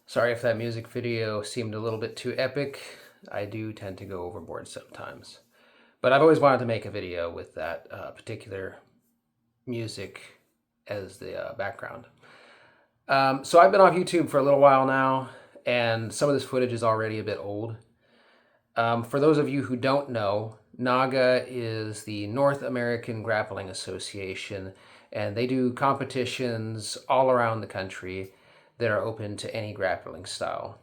Sorry if that music video seemed a little bit too epic. I do tend to go overboard sometimes. But I've always wanted to make a video with that particular music as the background. So I've been off YouTube for a little while now, and some of this footage is already a bit old. For those of you who don't know, NAGA is the North American Grappling Association, and they do competitions all around the country that are open to any grappling style.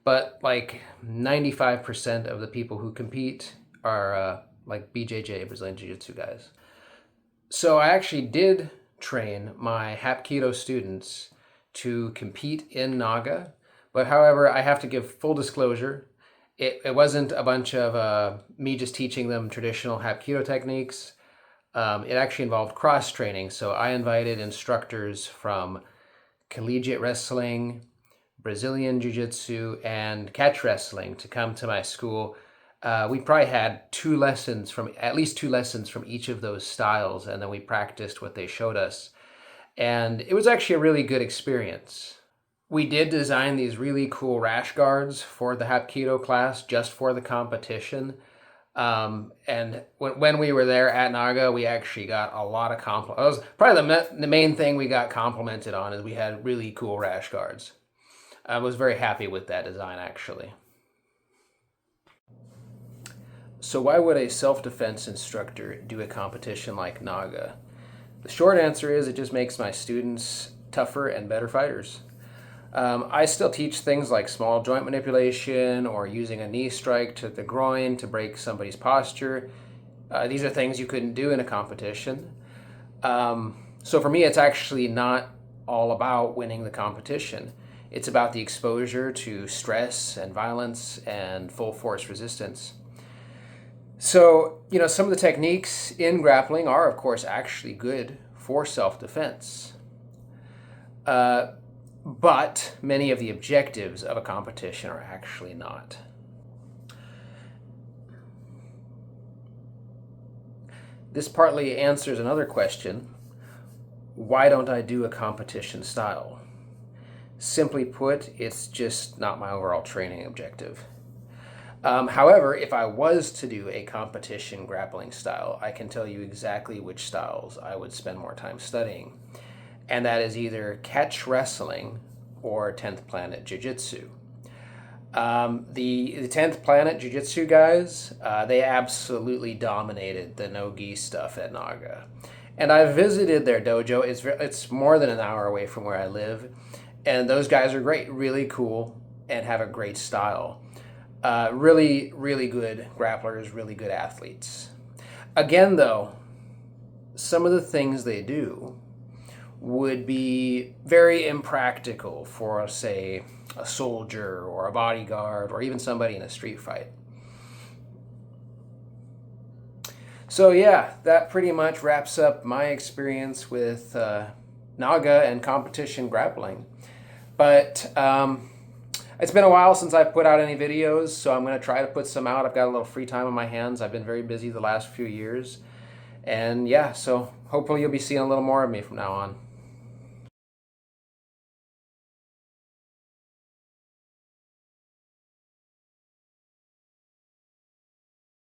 But like 95% of the people who compete are like BJJ, Brazilian Jiu-jitsu guys. So I actually did train my Hapkido students to compete in NAGA, but however, I have to give full disclosure. It wasn't a bunch of me just teaching them traditional Hapkido techniques. It actually involved cross-training, so I invited instructors from collegiate wrestling, Brazilian Jiu-jitsu, and catch wrestling to come to my school. We probably had at least two lessons from each of those styles, and then we practiced what they showed us. And it was actually a really good experience. We did design these really cool rash guards for the Hapkido class just for the competition. And when we were there at NAGA, we actually got a lot of compliments. That was probably the main thing we got complimented on, is we had really cool rash guards. I was very happy with that design, actually. So why would a self-defense instructor do a competition like NAGA? The short answer is it just makes my students tougher and better fighters. I still teach things like small joint manipulation or using a knee strike to the groin to break somebody's posture. These are things you couldn't do in a competition. So for me, it's actually not all about winning the competition. It's about the exposure to stress and violence and full force resistance. So, some of the techniques in grappling are, of course, actually good for self-defense. But many of the objectives of a competition are actually not. This partly answers another question: why don't I do a competition style? Simply put, it's just not my overall training objective. However, if I was to do a competition grappling style, I can tell you exactly which styles I would spend more time studying. And that is either catch wrestling or 10th Planet Jiu-Jitsu. The 10th Planet Jiu-Jitsu guys, they absolutely dominated the no-gi stuff at NAGA. And I visited their dojo. It's more than an hour away from where I live. And those guys are great, really cool, and have a great style. Really, really good grapplers, really good athletes. Again, though, some of the things they do would be very impractical for, say, a soldier or a bodyguard or even somebody in a street fight. So yeah, that pretty much wraps up my experience with NAGA and competition grappling. But it's been a while since I've put out any videos, so I'm going to try to put some out. I've got a little free time on my hands. I've been very busy the last few years. And yeah, so hopefully you'll be seeing a little more of me from now on.